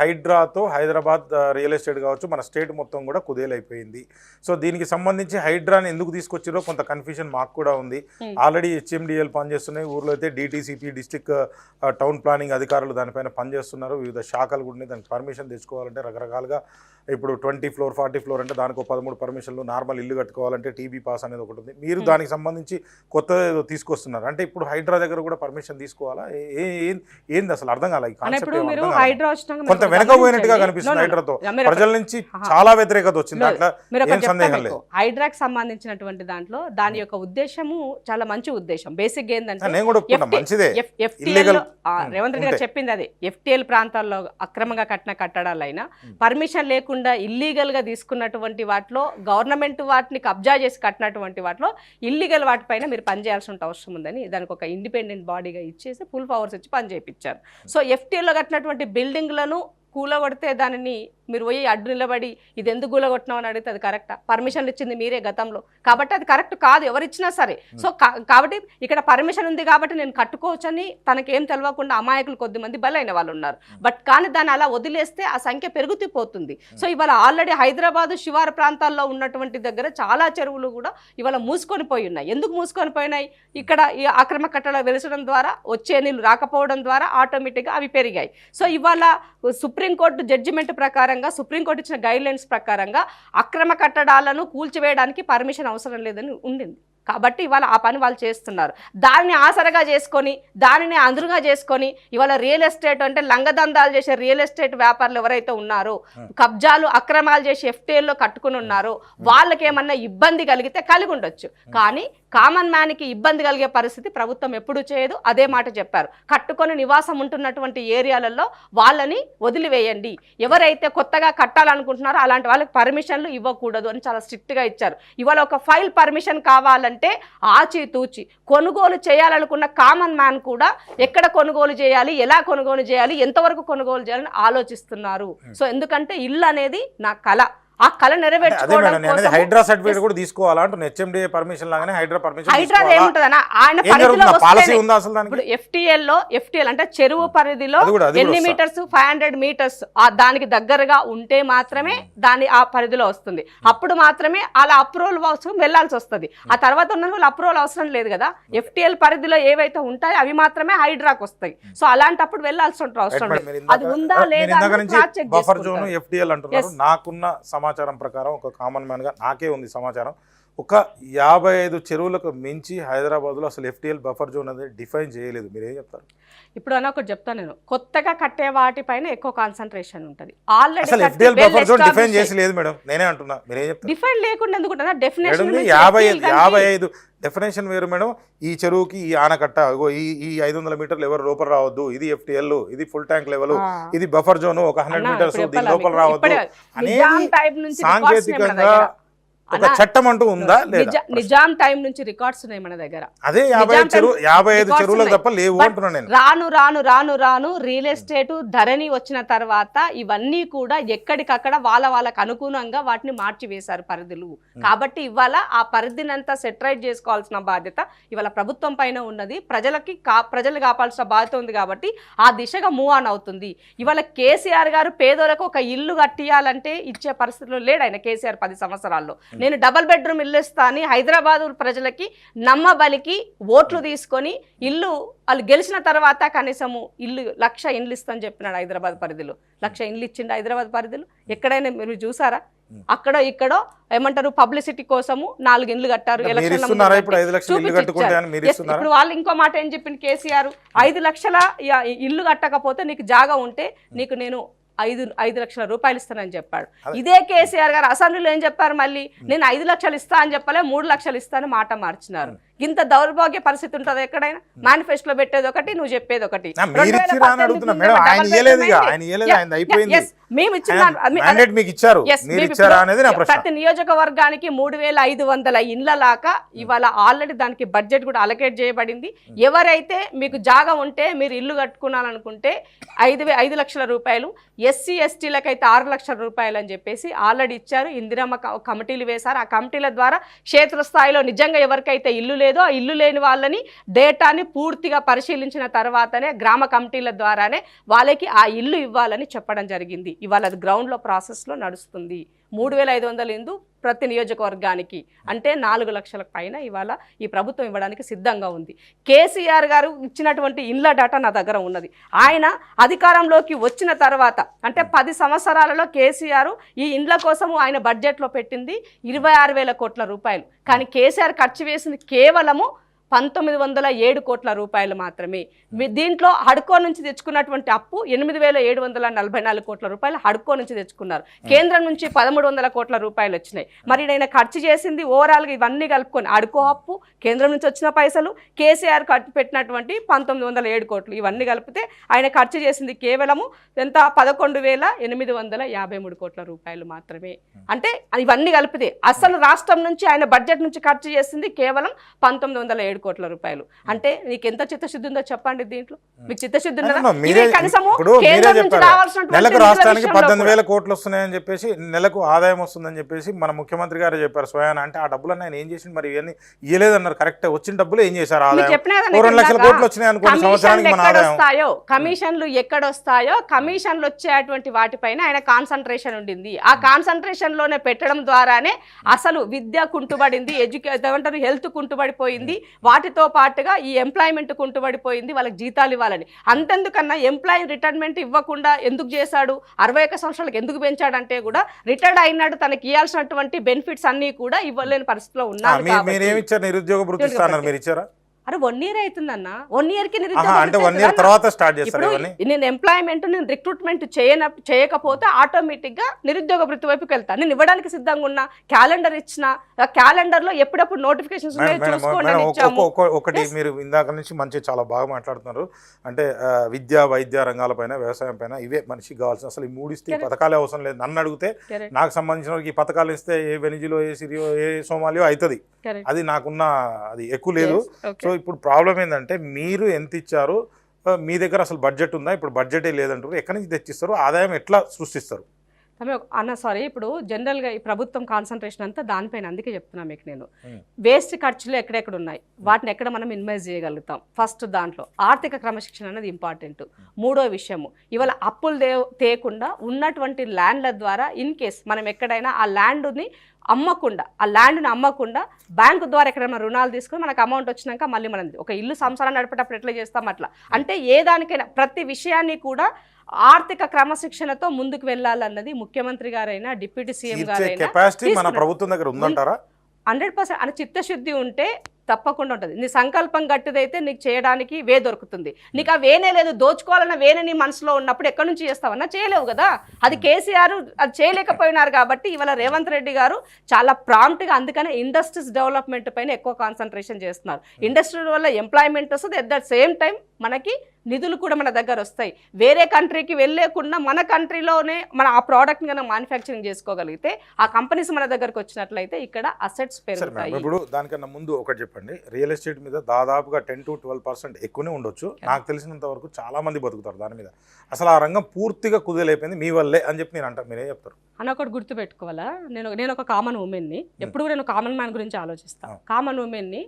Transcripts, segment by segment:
హైడ్రాతో Hyderabad real estate కావచ్చు మన state మొత్తం కూడా కుదేలైపోయింది. సో దీనికి సంబంధించి హైడ్రాని ఎందుకు తీసుకొచ్చారో కొంత కన్ఫ్యూజన్ మాకు కూడా ఉంది. ఆల్రెడీ హెచ్ఎండిఎల్ పనిచేస్తున్నాయి, ఊర్లో అయితే డిటీసీపీ డిస్ట్రిక్ట్ టౌన్ ప్లానింగ్ అధికారులు దానిపైన పనిచేస్తున్నారు. వివిధ శాఖలు కూడా దానికి పర్మిషన్ తెచ్చుకోవాలంటే రకరకాలుగా ఇప్పుడు 20 ఫ్లోర్ 40 ఫ్లోర్ అంటే దానికి 13 పర్మిషన్లు, నార్మల్ ఇల్లు కట్టుకోవాలంటే టీబీ పాస్ అనేది ఒకటి ఉంది. మీరు దానికి సంబంధించి కొత్త ఏదో తీసుకొస్తున్నారు అంటే ఇప్పుడు హైడ్రా దగ్గర కూడా పర్మిషన్ తీసుకోవాలా? ఏంది అసలు అర్థం కాలే. కొంత వెనకపోయినట్టుగా కనిపిస్తుంది హైడ్రాతో, ప్రజల నుంచి చాలా వ్యతిరేకత వచ్చింది. అట్లా ఏం సందేహం లేదు. హైడ్రాకి సంబంధించినటువంటి దాంట్లో దాని యొక్క ఉద్దేశము చాలా మంచి ఉద్దేశం. బేసిక్ ఏంటంటే నేను కూడా ఒప్పుకున్నా, మంచిదే. రేవంత్ రెడ్డి గారు చెప్పింది అదే. ఎఫ్టీఎల్ ప్రాంతాల్లో అక్రమంగా కట్టిన కట్టడాలైనా పర్మిషన్ లేకుండా ఇల్లీగల్ గా తీసుకున్నటువంటి వాటిలో గవర్నమెంట్ వాటిని కబ్జా చేసి కట్టినటువంటి వాటిలో ఇల్లీగల్ వాటిపైన మీరు పనిచేయాల్సిన అవసరం ఉందని దానికి ఒక ఇండిపెండెంట్ బాడీగా ఇచ్చేసి ఫుల్ పవర్స్ ఇచ్చి పని చేయించారు. సో ఎఫ్టీఎల్లో కట్టినటువంటి బిల్డింగ్లను కూలగొడితే దానిని మీరు పోయి అడ్డు నిలబడి ఇది ఎందుకు కూలగొట్టినావు అని అడిగితే అది కరెక్టా? పర్మిషన్లు ఇచ్చింది మీరే గతంలో, కాబట్టి అది కరెక్ట్ కాదు ఎవరిచ్చినా సరే. సో కాబట్టి ఇక్కడ పర్మిషన్ ఉంది కాబట్టి నేను కట్టుకోవచ్చని తనకేం తెలియకుండా అమాయకులు కొద్దిమంది బలైన వాళ్ళు ఉన్నారు. బట్ కానీ దాన్ని అలా వదిలేస్తే ఆ సంఖ్య పెరుగుతూ పోతుంది. సో ఇవాళ ఆల్రెడీ హైదరాబాద్ శివారు ప్రాంతాల్లో ఉన్నటువంటి దగ్గర చాలా చెరువులు కూడా ఇవాళ మూసుకొని పోయి ఉన్నాయి. ఎందుకు మూసుకొని పోయినాయి? ఇక్కడ ఈ అక్రమ కట్టడాలు వెలిసడం ద్వారా, వచ్చే నీళ్ళు రాకపోవడం ద్వారా ఆటోమేటిక్గా అవి పెరిగాయి. సో ఇవాళ సుప్రీంకోర్టు జడ్జిమెంట్ ప్రకారంగా, సుప్రీంకోర్టు ఇచ్చిన గైడ్లైన్స్ ప్రకారంగా అక్రమ కట్టడాలను కూల్చివేయడానికి పర్మిషన్ అవసరం లేదని ఉండింది. కాబట్టి ఇవాళ ఆ పని వాళ్ళు చేస్తున్నారు. దానిని ఆసరగా చేసుకొని, దానిని అందురుగా చేసుకొని ఇవాళ రియల్ ఎస్టేట్ అంటే లంగదందాలు చేసే రియల్ ఎస్టేట్ వ్యాపారులు ఎవరైతే ఉన్నారో, కబ్జాలు అక్రమాలు చేసి ఎఫ్టీఎల్లో కట్టుకుని ఉన్నారో వాళ్ళకి ఏమన్నా ఇబ్బంది కలిగితే కలిగి ఉండొచ్చు. కానీ కామన్ మ్యాన్కి ఇబ్బంది కలిగే పరిస్థితి ప్రభుత్వం ఎప్పుడూ చేయదు. అదే మాట చెప్పారు. కట్టుకొని నివాసం ఉంటున్నటువంటి ఏరియాలలో వాళ్ళని వదిలివేయండి. ఎవరైతే కొత్తగా కట్టాలనుకుంటున్నారో అలాంటి వాళ్ళకి పర్మిషన్లు ఇవ్వకూడదు అని చాలా స్ట్రిక్ట్గా ఇచ్చారు. ఇవాళ ఒక ఫైల్ పర్మిషన్ కావాలంటే ఆచితూచి కొనుగోలు చేయాలనుకున్న కామన్ మ్యాన్ కూడా ఎక్కడ కొనుగోలు చేయాలి, ఎలా కొనుగోలు చేయాలి, ఎంతవరకు కొనుగోలు చేయాలని ఆలోచిస్తున్నారు. సో ఎందుకంటే ఇల్లు అనేది నా కళ, ఆ కళ నెరవేర్చుకోవడం హైడ్రా సర్టిఫికేట్ కూడా తీసుకోవాలా అంటున్నా. హెచ్ఎండిఏ పర్మిషన్ లాగానే హైడ్రా పర్మిషన్. హైడ్రా ఏముంటదన్నా ఆయన పరిధిలో ఇప్పుడు ఎఫ్టీఎల్ అంటే చెరువు పరిధిలో ఎన్ని మీటర్స్ 500 మీటర్స్ దానికి దగ్గరగా ఉంటే మాత్రమే దాని ఆ పరిధిలో వస్తుంది. అప్పుడు మాత్రమే అలా అప్రూవల్ అవసరం వెళ్లాల్సి వస్తుంది. ఆ తర్వాత ఉన్న వాళ్ళు అప్రూవల్ అవసరం లేదు కదా. ఎఫ్టీఎల్ పరిధిలో ఏవైతే ఉంటాయో అవి మాత్రమే హైడ్రాకి వస్తాయి. సో అలాంటప్పుడు వెళ్లాల్సిన అవసరం లేదు. అది ఉందా లేదా బఫర్ జోన్ ఎఫ్టీఎల్ అంటున్నారు. నాకున్న సమాచారం ప్రకారం ఒక కామన్ మ్యాన్గా నాకే ఉంది సమాచారం, ఒక 55 చెరువులకు మించి హైదరాబాద్లో అసలు ఎఫ్టీఎల్ బఫర్ జోన్ అనేది డిఫైన్ చేయలేదు. మీరేం చెప్తారు? ఇప్పుడు అని ఒకటి చెప్తాను, నేను కొత్తగా కట్టే వాటిపైన ఎక్కువ కాన్సన్ట్రేషన్ ఉంటుంది. Already FTL buffer zone define చేసి లేదు మేడం, నేనే అంటున్నా. మీరేం చెప్తారు? డిఫైన్ లేకుండా ఎందుకుంటున్నా? డెఫినేషన్ 55 డెఫినేషన్ వేరు మేడం. ఈ చెరువుకి ఈ ఆనకట్ట, ఈ 500 మీటర్లు ఎవరు లోపల రావద్దు, ఇది ఎఫ్టీఎల్, ఇది ఫుల్ ట్యాంక్ లెవెల్, ఇది బఫర్ జోన్ ఒక 100 మీటర్స్ దీని లోపల రావద్దు అనేది సాంకేతికంగా ఒక చట్టం అంటూ ఉందా లేదా? నిజాం టైం నుంచి రికార్డ్స్ ఉన్నాయి మన దగ్గర. అదే 55 చెరువులకు తప్ప లేవు అంటున్నా నేను. రాను రాను రాను రాను రియల్ ఎస్టేట్ ధరణి వచ్చిన తర్వాత ఇవన్నీ కూడా ఎక్కడికక్కడ వాళ్ళకు అనుగుణంగా వాటిని మార్చివేశారు పరిధులు. కాబట్టి ఇవాళ ఆ పరిధిని అంతా సెటరైట్ చేసుకోవాల్సిన బాధ్యత ఇవాళ ప్రభుత్వం పైన ఉన్నది. ప్రజలు కాపాల్సిన బాధ్యత ఉంది. కాబట్టి ఆ దిశగా మూవ్ ఆన్ అవుతుంది. ఇవాళ కేసీఆర్ గారు పేదోలకు ఒక ఇల్లు కట్టియాలంటే ఇచ్చే పరిస్థితిలో లేడు ఆయన. కేసీఆర్ 10 సంవత్సరాల్లో నేను డబల్ బెడ్రూమ్ ఇల్లు ఇస్తా అని హైదరాబాద్ ప్రజలకి నమ్మబలికి ఓట్లు తీసుకొని ఇల్లు వాళ్ళు గెలిచిన తర్వాత కనీసము 1,00,000 ఇండ్లు ఇస్తాను చెప్పినాడు. హైదరాబాద్ పరిధిలో 1,00,000 ఇండ్లు ఇచ్చిండు. హైదరాబాద్ పరిధిలో ఎక్కడైనా మీరు చూసారా? అక్కడో ఇక్కడో ఏమంటారు పబ్లిసిటీ కోసము 4 ఇండ్లు కట్టారు. ఇప్పుడు వాళ్ళు ఇంకో మాట ఏం చెప్పింది కేసీఆర్, 5 లక్షల ఇల్లు కట్టకపోతే నీకు జాగా ఉంటే నీకు నేను 5 లక్షల రూపాయలు ఇస్తానని చెప్పాడు. ఇదే కేసీఆర్ గారు అసెంబ్లీలో ఏం చెప్పారు? మళ్ళీ నేను 5 లక్షలు ఇస్తా అని చెప్పలే, 3 లక్షలు ఇస్తాను మాట మార్చినారు. ఇంత దౌర్భాగ్య పరిస్థితి ఉంటుంది ఎక్కడైనా? మేనిఫెస్టోలో పెట్టేది ఒకటి, నువ్వు చెప్పేది ఒకటి. ప్రతి నియోజకవర్గానికి 3,500 ఇండ్ల లాగా ఇవాళ ఆల్రెడీ దానికి బడ్జెట్ కూడా అలకేట్ చేయబడింది. ఎవరైతే మీకు జాగా ఉంటే మీరు ఇల్లు కట్టుకున్నారనుకుంటే 5 లక్షల రూపాయలు, ఎస్సీ ఎస్టీలకైతే 6 లక్షల రూపాయలు అని చెప్పేసి ఆల్రెడీ ఇచ్చారు. ఇందిరమ్మ కమిటీలు వేశారు. ఆ కమిటీల ద్వారా క్షేత్రస్థాయిలో నిజంగా ఎవరికైతే ఇల్లు లేదో ఆ ఇల్లు లేని వాళ్ళని డేటాని పూర్తిగా పరిశీలించిన తర్వాతనే గ్రామ కమిటీల ద్వారానే వాళ్ళకి ఆ ఇల్లు ఇవ్వాలని చెప్పడం జరిగింది. ఇవాళ అది గ్రౌండ్లో ప్రాసెస్లో నడుస్తుంది. 3,500 ఇందు ప్రతి నియోజకవర్గానికి, అంటే 4 లక్షల పైన ఇవాళ ఈ ప్రభుత్వం ఇవ్వడానికి సిద్ధంగా ఉంది. కేసీఆర్ గారు ఇచ్చినటువంటి ఇండ్ల డేటా నా దగ్గర ఉన్నది. ఆయన అధికారంలోకి వచ్చిన తర్వాత అంటే 10 సంవత్సరాలలో కేసీఆర్ ఈ ఇండ్ల కోసము ఆయన బడ్జెట్లో పెట్టింది 26,000 కోట్ల రూపాయలు. కానీ కేసీఆర్ ఖర్చు వేసింది కేవలము 1,907 కోట్ల రూపాయలు మాత్రమే. దీంట్లో హడ్కో నుంచి తెచ్చుకున్నటువంటి అప్పు 8,744 కోట్ల రూపాయలు హడ్కో నుంచి తెచ్చుకున్నారు. కేంద్రం నుంచి 1,300 కోట్ల రూపాయలు వచ్చినాయి. మరి ఆయన ఖర్చు చేసింది ఓవరాల్గా ఇవన్నీ కలుపుకొని హడ్కో అప్పు, కేంద్రం నుంచి వచ్చిన పైసలు, కేసీఆర్ ఖర్చు పెట్టినటువంటి 1,907 కోట్లు ఇవన్నీ కలిపితే ఆయన ఖర్చు చేసింది కేవలము ఎంత 11,853 కోట్ల రూపాయలు మాత్రమే. అంటే ఇవన్నీ కలిపితే అసలు రాష్ట్రం నుంచి ఆయన బడ్జెట్ నుంచి ఖర్చు చేసింది కేవలం 1,907 కోట్ల రూపాయలు. అంటే నీకు ఎంత చిత్తశుద్ధి ఉందో చెప్పండి. దీంట్లో మీకు చిత్తశుద్ధి నెలకు రాష్ట్రానికి 18,000 కోట్లు వస్తున్నాయని చెప్పేసి, నెలకు ఆదాయం వస్తుందని చెప్పేసి మన ముఖ్యమంత్రి గారు చెప్పారు స్వయాన. అంటే ఆ డబ్బులు ఆయన ఏం చేసిండు? మరి ఇవన్నీ ఇయ్యలేదన్నారు. కరెక్ట్, వచ్చిన డబ్బులు ఏం చేశారు? ఆదాయం 2 లక్షల కోట్లు వచ్చినాయి అనుకోండి సంవత్సరానికి. మన ఆదాయం కమిషన్లు ఎక్కడొస్తాయో కమిషన్లు వచ్చేటువంటి వాటిపైన ఆయన కాన్సన్ట్రేషన్ ఉండింది. ఆ కాన్సన్ట్రేషన్ లోనే పెట్టడం ద్వారానే అసలు విద్య కుంటుబడింది, ఎడ్యుకేషన్ హెల్త్ కుంటుబడిపోయింది, వాటితో పాటుగా ఈ ఎంప్లాయ్మెంట్ కుంటుబడిపోయింది. వాళ్ళకి జీతాలు ఇవ్వాలని అంతెందుకన్నా ఎంప్లాయీ రిటైర్మెంట్ ఇవ్వకుండా ఎందుకు చేశాడు? 61 సంవత్సరాలకు ఎందుకు పెంచాడంటే కూడా రిటైర్డ్ అయినాడు, తనకి ఇవ్వాల్సినటువంటి బెనిఫిట్స్ అన్ని కూడా ఇవ్వలేని పరిస్థితిలో ఉన్నారు. నిరుద్యోగ భృతి ఇస్తారన్నారు, మీరు ఇచ్చారా? అరే 1 year అవుతుందన్నా, 1 yearకి నేను ఎంప్లాయ్మెంట్ నేను రిక్రూట్మెంట్ చేయకపోతే ఆటోమేటిక్ గా నిరుద్యోగ వృత్తి వైపుకి వెళ్తాను. నేను ఇవ్వడానికి సిద్ధంగా ఉన్నా, క్యాలెండర్ ఇచ్చిన, క్యాలెండర్ లో ఎప్పుడప్పుడు నోటిఫికేషన్స్ ఒకటి. మీరు ఇందాక నుంచి మంచి చాలా బాగా మాట్లాడుతున్నారు. అంటే విద్య, వైద్య రంగాలపైన, వ్యవసాయం పైన ఇవే మనిషికి కావాల్సిన. అసలు ఈ 3 ఇస్తే పథకాలే అవసరం లేదు. నన్ను అడిగితే నాకు సంబంధించిన ఈ పథకాలు ఇస్తే ఏ వెనిజిలో, ఏ సిరియో, ఏ సోమాలియో అవుతుంది. అది నాకున్న అది ఎక్కువ లేదు. సో ఇప్పుడు ప్రాబ్లం ఏంటంటే మీరు ఎంత ఇచ్చారు, మీ దగ్గర అసలు బడ్జెట్ ఉందా? ఇప్పుడు బడ్జెటే లేదంటారు. ఎక్కడి నుంచి తెచ్చిస్తారు? ఆదాయం ఎట్లా సృష్టిస్తారు? అన్న సారీ, ఇప్పుడు జనరల్గా ఈ ప్రభుత్వం కాన్సన్ట్రేషన్ అంతా దానిపైన. అందుకే చెప్తున్నా మీకు నేను, వేస్ట్ ఖర్చులు ఎక్కడెక్కడ ఉన్నాయి, వాటిని ఎక్కడ మనం మినిమైజ్ చేయగలుగుతాం. ఫస్ట్ దాంట్లో ఆర్థిక క్రమశిక్షణ అనేది ఇంపార్టెంట్. 3వ విషయము, ఇవాళ అప్పులు తేకుండా ఉన్నటువంటి ల్యాండ్ల ద్వారా ఇన్ కేస్ మనం ఎక్కడైనా ఆ ల్యాండ్ని అమ్మకుండా బ్యాంకు ద్వారా ఎక్కడైనా రుణాలు తీసుకుని మనకు అమౌంట్ వచ్చినాక మళ్ళీ మనం ఒక ఇల్లు సంసారాన్ని నడిపేటప్పుడు ఎట్లా చేస్తాం అట్లా. అంటే ఏ దానికైనా ప్రతి విషయాన్ని కూడా ఆర్థిక క్రమశిక్షణతో ముందుకు వెళ్ళాలన్నది ముఖ్యమంత్రి గారైనా డిప్యూటీ సీఎం గారైనా 100% అని చిత్తశుద్ధి ఉంటే తప్పకుండా ఉంటుంది. నీ సంకల్పం గట్టిదైతే నీకు చేయడానికి వే దొరుకుతుంది. నీకు ఆ వేనే లేదు, దోచుకోవాలన్న వేనే నీ మనసులో ఉన్నప్పుడు ఎక్కడి నుంచి చేస్తావన్నా చేయలేవు కదా. అది కేసీఆర్ అది చేయలేకపోయినారు కాబట్టి ఇవాళ రేవంత్ రెడ్డి గారు చాలా ప్రాంప్ట్గా, అందుకనే ఇండస్ట్రీస్ డెవలప్మెంట్ పైన ఎక్కువ కాన్సన్ట్రేషన్ చేస్తున్నారు. ఇండస్ట్రీ వల్ల ఎంప్లాయ్మెంట్ వస్తుంది, అట్ ద సేమ్ టైం మనకి నిధులు కూడా మన దగ్గర వస్తాయి. వేరే కంట్రీకి వెళ్ళలేకుండా మన కంట్రీలోనే మన ఆ ప్రోడక్ట్ని కనుక మ్యానుఫ్యాక్చరింగ్ చేసుకోగలిగితే, ఆ కంపెనీస్ మన దగ్గరకు వచ్చినట్లయితే ఇక్కడ అసెట్స్ పెరుగుతాయి. ఇప్పుడు దానికన్నా ముందు ఒకటి చెప్పండి, రియల్ ఎస్టేట్ మీద దాదాపుగా 10 to 12% ఎక్కువనే ఉండొచ్చు. నాకు తెలిసినంత వరకు చాలా మంది బతుకుతారు దాని మీద. అసలు ఆ రంగం పూర్తిగా కుదేలైపోయింది మీ వల్లే అని చెప్పి నేను అంటాను. మీరేం చెప్తారు? అని ఒకటి గుర్తుపెట్టుకోవాలా, నేను ఒక కామన్ ఉమెన్ని, ఎప్పుడు నేను కామన్ మ్యాన్ గురించి ఆలోచిస్తాను. కామన్ ఉమెన్ని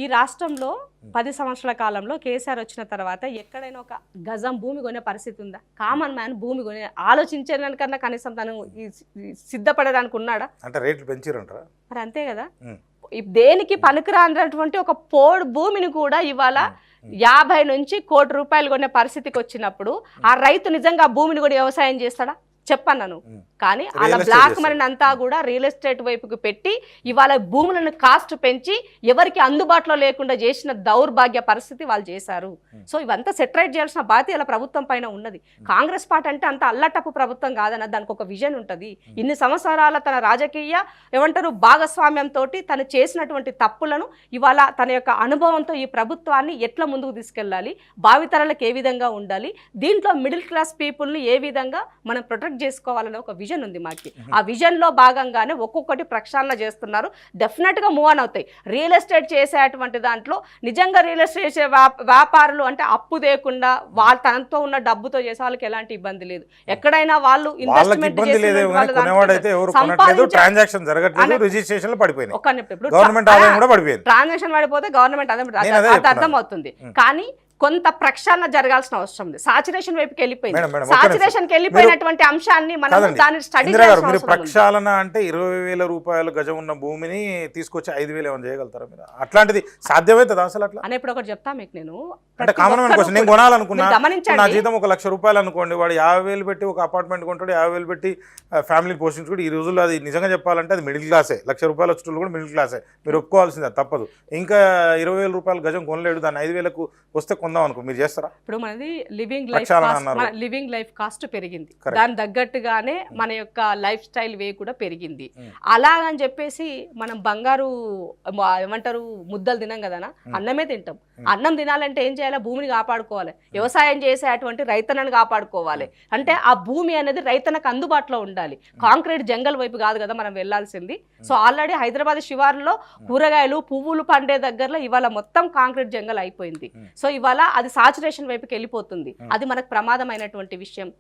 ఈ రాష్ట్రంలో 10 సంవత్సరాల కాలంలో కేసీఆర్ వచ్చిన తర్వాత ఎక్కడైనా ఒక గజం భూమి కొనే పరిస్థితి ఉందా? కామన్ మ్యాన్ భూమి కొనే ఆలోచించేదానికన్నా కనీసం తను సిద్ధపడడానికి ఉన్నాడా? అంటే రేట్లు పెంచారంటారా? మరి అంతే కదా. దేనికి పనికిరానటువంటి ఒక పోడు భూమిని కూడా ఇవాళ 50 నుంచి ₹1 కోటి కొనే పరిస్థితికి వచ్చినప్పుడు ఆ రైతు నిజంగా భూమిని కూడా వ్యవసాయం చేస్తాడా? చెప్పన్నాను. కానీ అలా బ్లాక్ మనీ అంతా కూడా రియల్ ఎస్టేట్ వైపుకి పెట్టి ఇవాళ భూములను కాస్ట్ పెంచి ఎవరికి అందుబాటులో లేకుండా చేసిన దౌర్భాగ్య పరిస్థితి వాళ్ళు చేశారు. సో ఇవంతా సెటరేట్ చేయాల్సిన బాధ్యత ఇలా ప్రభుత్వం పైన ఉన్నది. కాంగ్రెస్ పార్టీ అంటే అంత అల్లటప్పు ప్రభుత్వం కాదన్న, దానికి ఒక విజన్ ఉంటుంది. ఇన్ని సంవత్సరాల తన రాజకీయ భాగస్వామ్యంతో తను చేసినటువంటి తప్పులను ఇవాళ తన యొక్క అనుభవంతో ఈ ప్రభుత్వాన్ని ఎట్లా ముందుకు తీసుకెళ్ళాలి, భావితరాలకు ఏ విధంగా ఉండాలి, దీంట్లో మిడిల్ క్లాస్ పీపుల్ని ఏ విధంగా మనం ప్రొటెక్ట్ కరెక్ట్ చేసుకోవాలనే ఒక విజన్ ఉంది మాకు. ఆ విజన్ లో భాగంగానే ఒక్కొక్కటి ప్రక్షాళన చేస్తున్నారు. డెఫినెట్ గా మూవ్ ఆన్ అవుతాయి. రియల్ ఎస్టేట్ చేసేటువంటి దాంట్లో నిజంగా రియల్ ఎస్టేట్ చేసే వ్యాపారులు అంటే అప్పు లేకుండా వాళ్ళ తనతో ఉన్న డబ్బుతో చేసే వాళ్ళకి ఎలాంటి ఇబ్బంది లేదు. ఎక్కడైనా వాళ్ళు ఇన్వెస్ట్మెంట్ ట్రాన్సాక్షన్ పడిపోతే గవర్నమెంట్ అర్థం అవుతుంది. కానీ కొంత ప్రక్షాళన జరగాల్సిన అవసరం ఉంది. సాచురేషన్ వైపుకి వెళ్ళిపోయింది. సాచురేషన్ కి వెళ్ళిపోయినటువంటి అంశాన్ని మనం దాన్ని స్టడీ చేయాలి. ప్రక్షాళన అంటే 20,000 రూపాయలు గజం ఉన్న భూమిని తీసుకొచ్చి 5,000 ఏమైనా చేయగలుగుతారా మీరు? అట్లాంటిది సాధ్యమవుతుంది అసలు? అట్లా అని ఇప్పుడు ఒకటి చెప్తా మీకు. నేను అంటే కామన్ మ్యాన్ కోసం నేను కొనాలనుకున్నా, నా జీతం 1,00,000 రూపాయలు అనుకోండి, వాడు 50,000 పెట్టి ఒక అపార్ట్మెంట్ కొంటాడు, 50,000 పెట్టి ఫ్యామిలీని పోషించుకుంటే ఈ రోజుల్లో అది నిజంగా చెప్పాలంటే అది మిడిల్ క్లాసే. 1,00,000 రూపాయలు వచ్చేటోళ్ళు కూడా మిడిల్ క్లాసే. మీరు ఒప్పుకోవాల్సిందే, తప్పదు. ఇంకా 20,000 రూపాయలు గజం కొనలేడు, దాన్ని 5,000కు వస్తే కొందాం అనుకో, మీరు చేస్తారా? ఇప్పుడు మనది లివింగ్ లైఫ్ కాస్ట్ పెరిగింది, దాని తగ్గట్టుగానే మన యొక్క లైఫ్ స్టైల్ వే కూడా పెరిగింది. అలాగని చెప్పేసి మనం బంగారు ఏమంటారు ముద్దలు తినాం కదా, అన్నమే తింటాం. అన్నం తినాలంటే ఏం చేయాలి? భూమిని కాపాడుకోవాలి. వ్యవసాయం చేసేటువంటి రైతన్నను కాపాడుకోవాలి. అంటే ఆ భూమి అనేది రైతన్నకు అందుబాటులో ఉండాలి. కాంక్రీట్ జంగల్ వైపు కాదు కదా మనం వెళ్లాల్సింది. సో ఆల్రెడీ హైదరాబాద్ శివార్లో కూరగాయలు పువ్వులు పండే దగ్గరలో ఇవాళ మొత్తం కాంక్రీట్ జంగల్ అయిపోయింది. సో ఇవాళ అది సాచురేషన్ వైపుకి వెళ్ళిపోతుంది. అది మనకు ప్రమాదమైనటువంటి విషయం.